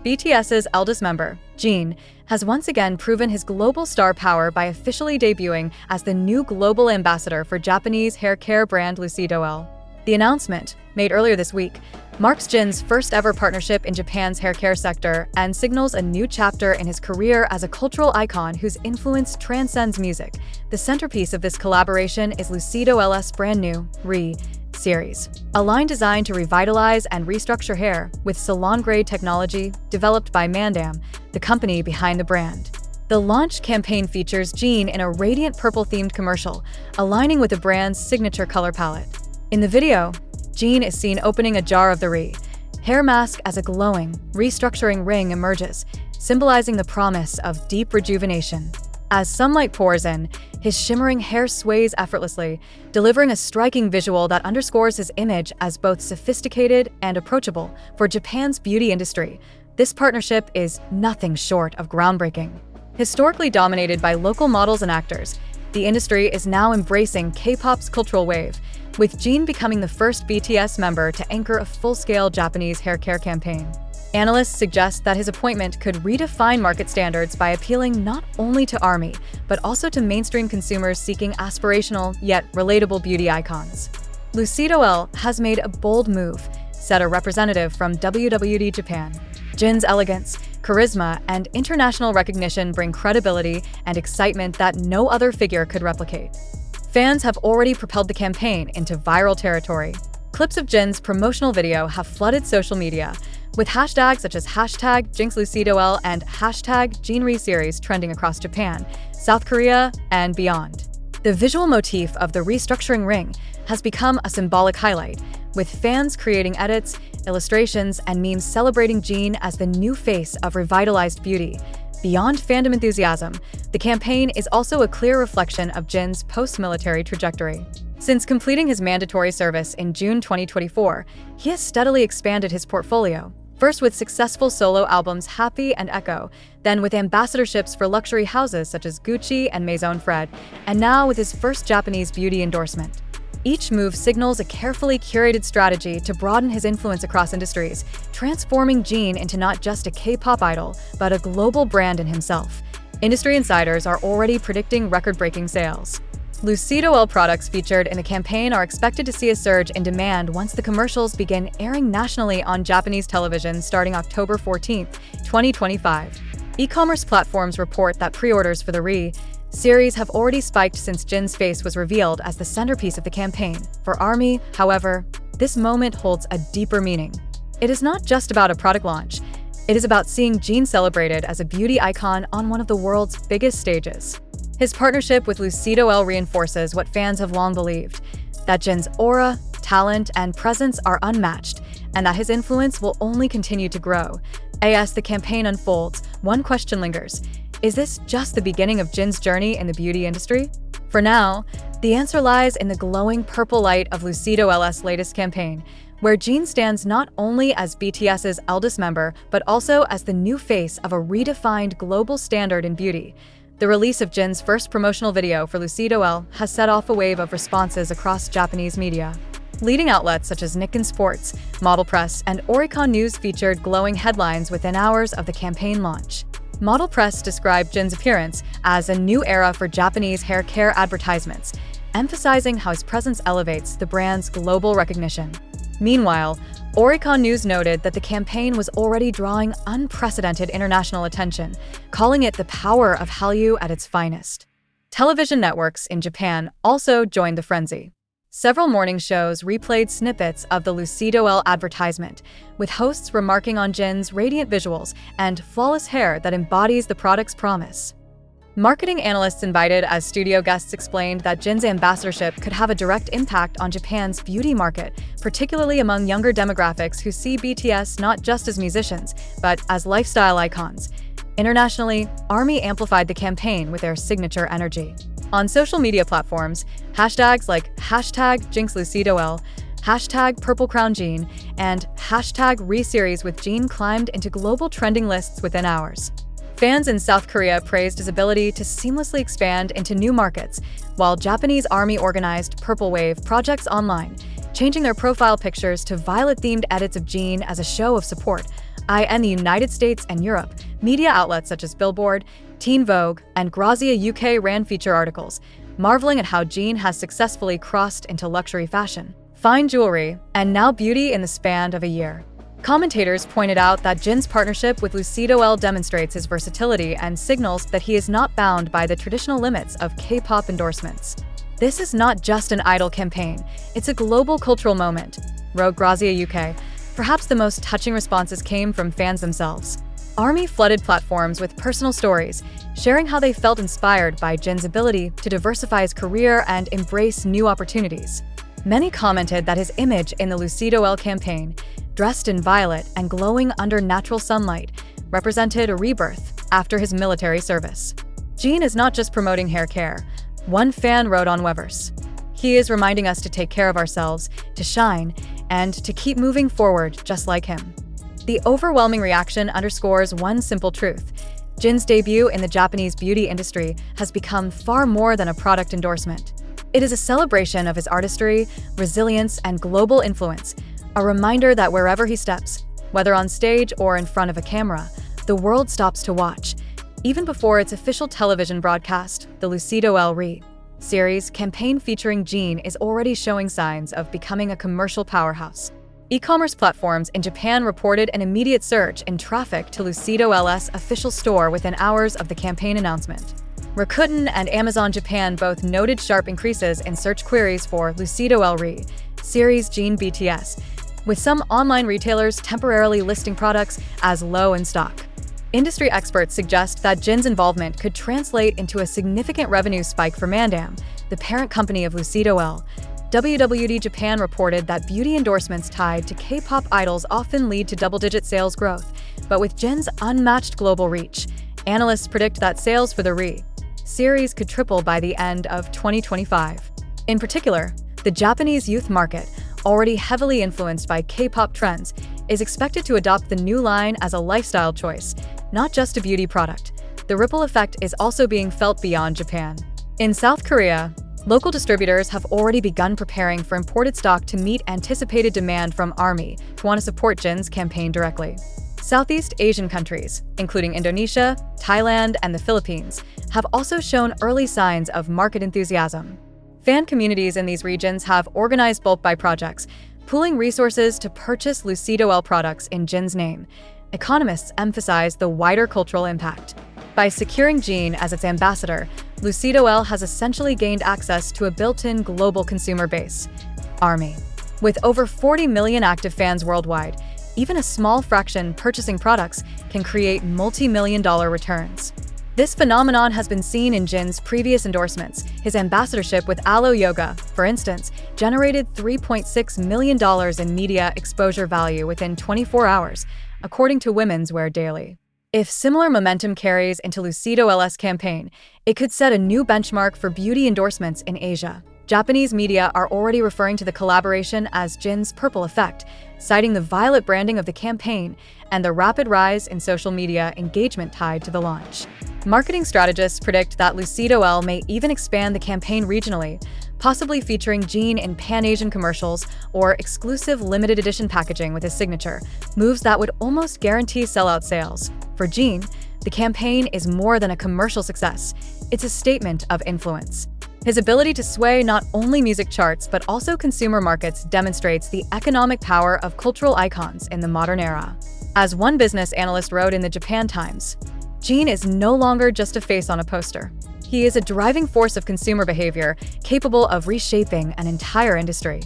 BTS's eldest member, Jin, has once again proven his global star power by officially debuting as the new global ambassador for Japanese hair care brand Lucido-L. The announcement, made earlier this week, marks Jin's first ever partnership in Japan's hair care sector and signals a new chapter in his career as a cultural icon whose influence transcends music. The centerpiece of this collaboration is Lucido-L's brand new Re series, a line designed to revitalize and restructure hair with salon-grade technology developed by Mandam, the company behind the brand. The launch campaign features Jin in a radiant purple-themed commercial, aligning with the brand's signature color palette. In the video, Jin is seen opening a jar of the Re hair mask as a glowing, restructuring ring emerges, symbolizing the promise of deep rejuvenation. As sunlight pours in, his shimmering hair sways effortlessly, delivering a striking visual that underscores his image as both sophisticated and approachable for Japan's beauty industry. This partnership is nothing short of groundbreaking. Historically dominated by local models and actors, the industry is now embracing K-pop's cultural wave, with Jin becoming the first BTS member to anchor a full-scale Japanese hair care campaign. Analysts suggest that his appointment could redefine market standards by appealing not only to ARMY, but also to mainstream consumers seeking aspirational yet relatable beauty icons. Lucido-L has made a bold move, said a representative from WWD Japan. Jin's elegance, charisma, and international recognition bring credibility and excitement that no other figure could replicate. Fans have already propelled the campaign into viral territory. Clips of Jin's promotional video have flooded social media, with hashtags such as #JinxLucido-L and #JinReSeries trending across Japan, South Korea, and beyond. The visual motif of the restructuring ring has become a symbolic highlight, with fans creating edits, illustrations, and memes celebrating Jin as the new face of revitalized beauty. Beyond fandom enthusiasm, the campaign is also a clear reflection of Jin's post-military trajectory. Since completing his mandatory service in June 2024, he has steadily expanded his portfolio, first with successful solo albums Happy and Echo, then with ambassadorships for luxury houses such as Gucci and Maison Fred, and now with his first Japanese beauty endorsement. Each move signals a carefully curated strategy to broaden his influence across industries, transforming Jin into not just a K-pop idol, but a global brand in himself. Industry insiders are already predicting record-breaking sales. Lucido-L products featured in the campaign are expected to see a surge in demand once the commercials begin airing nationally on Japanese television starting October 14, 2025. E-commerce platforms report that pre-orders for the Re series have already spiked since Jin's face was revealed as the centerpiece of the campaign. For ARMY, however, this moment holds a deeper meaning. It is not just about a product launch. It is about seeing Jin celebrated as a beauty icon on one of the world's biggest stages. His partnership with Lucido-L reinforces what fans have long believed, that Jin's aura, talent, and presence are unmatched, and that his influence will only continue to grow. As the campaign unfolds, one question lingers. Is this just the beginning of Jin's journey in the beauty industry? For now, the answer lies in the glowing purple light of Lucido-L's latest campaign, where Jin stands not only as BTS's eldest member, but also as the new face of a redefined global standard in beauty. The release of Jin's first promotional video for Lucido-L has set off a wave of responses across Japanese media. Leading outlets such as Nikkei Sports, Model Press, and Oricon News featured glowing headlines within hours of the campaign launch. Model Press described Jin's appearance as a new era for Japanese hair care advertisements, emphasizing how his presence elevates the brand's global recognition. Meanwhile, Oricon News noted that the campaign was already drawing unprecedented international attention, calling it the power of Hallyu at its finest. Television networks in Japan also joined the frenzy. Several morning shows replayed snippets of the Lucido-L advertisement, with hosts remarking on Jin's radiant visuals and flawless hair that embodies the product's promise. Marketing analysts invited as studio guests explained that Jin's ambassadorship could have a direct impact on Japan's beauty market, particularly among younger demographics who see BTS not just as musicians, but as lifestyle icons. Internationally, ARMY amplified the campaign with their signature energy. On social media platforms, hashtags like #JinxLucido-L, #PurpleCrownJin, and #ReSeries with Jin climbed into global trending lists within hours. Fans in South Korea praised his ability to seamlessly expand into new markets, while Japanese ARMY organized Purple Wave projects online, changing their profile pictures to violet-themed edits of Jin as a show of support, In the United States and Europe, media outlets such as Billboard, Teen Vogue, and Grazia UK ran feature articles, marveling at how Jin has successfully crossed into luxury fashion, fine jewelry, and now beauty in the span of a year. Commentators pointed out that Jin's partnership with Lucido-L demonstrates his versatility and signals that he is not bound by the traditional limits of K-pop endorsements. This is not just an idol campaign, it's a global cultural moment, wrote Grazia UK. Perhaps the most touching responses came from fans themselves. ARMY flooded platforms with personal stories, sharing how they felt inspired by Jin's ability to diversify his career and embrace new opportunities. Many commented that his image in the Lucido-L campaign, dressed in violet and glowing under natural sunlight, represented a rebirth after his military service. Jin is not just promoting hair care, one fan wrote on Weverse. He is reminding us to take care of ourselves, to shine, and to keep moving forward just like him. The overwhelming reaction underscores one simple truth. Jin's debut in the Japanese beauty industry has become far more than a product endorsement. It is a celebration of his artistry, resilience, and global influence, a reminder that wherever he steps, whether on stage or in front of a camera, the world stops to watch. Even before its official television broadcast, the Lucido-L series campaign featuring Jin is already showing signs of becoming a commercial powerhouse. E-commerce platforms in Japan reported an immediate surge in traffic to Lucido-L's official store within hours of the campaign announcement. Rakuten and Amazon Japan both noted sharp increases in search queries for Lucido-L series Jin BTS, with some online retailers temporarily listing products as low in stock. Industry experts suggest that Jin's involvement could translate into a significant revenue spike for Mandam, the parent company of Lucido-L. WWD Japan reported that beauty endorsements tied to K-pop idols often lead to double-digit sales growth, but with Jin's unmatched global reach, analysts predict that sales for the series could triple by the end of 2025. In particular, the Japanese youth market, already heavily influenced by K-pop trends, is expected to adopt the new line as a lifestyle choice, not just a beauty product. The ripple effect is also being felt beyond Japan. In South Korea, local distributors have already begun preparing for imported stock to meet anticipated demand from ARMY who want to support Jin's campaign directly. Southeast Asian countries, including Indonesia, Thailand, and the Philippines, have also shown early signs of market enthusiasm. Fan communities in these regions have organized bulk buy projects, pooling resources to purchase Lucido-L products in Jin's name. Economists emphasize the wider cultural impact. By securing Jin as its ambassador, Lucido-L has essentially gained access to a built-in global consumer base, ARMY. With over 40 million active fans worldwide, even a small fraction purchasing products can create multi-million-dollar returns. This phenomenon has been seen in Jin's previous endorsements. His ambassadorship with Alo Yoga, for instance, generated $3.6 million in media exposure value within 24 hours, according to Women's Wear Daily. If similar momentum carries into Lucido-L's campaign, it could set a new benchmark for beauty endorsements in Asia. Japanese media are already referring to the collaboration as Jin's purple effect, citing the violet branding of the campaign and the rapid rise in social media engagement tied to the launch. Marketing strategists predict that Lucido-L may even expand the campaign regionally, possibly featuring Jin in Pan-Asian commercials or exclusive limited edition packaging with his signature, moves that would almost guarantee sellout sales. For Jin, the campaign is more than a commercial success. It's a statement of influence. His ability to sway not only music charts but also consumer markets demonstrates the economic power of cultural icons in the modern era. As one business analyst wrote in the Japan Times, Jin is no longer just a face on a poster. He is a driving force of consumer behavior, capable of reshaping an entire industry.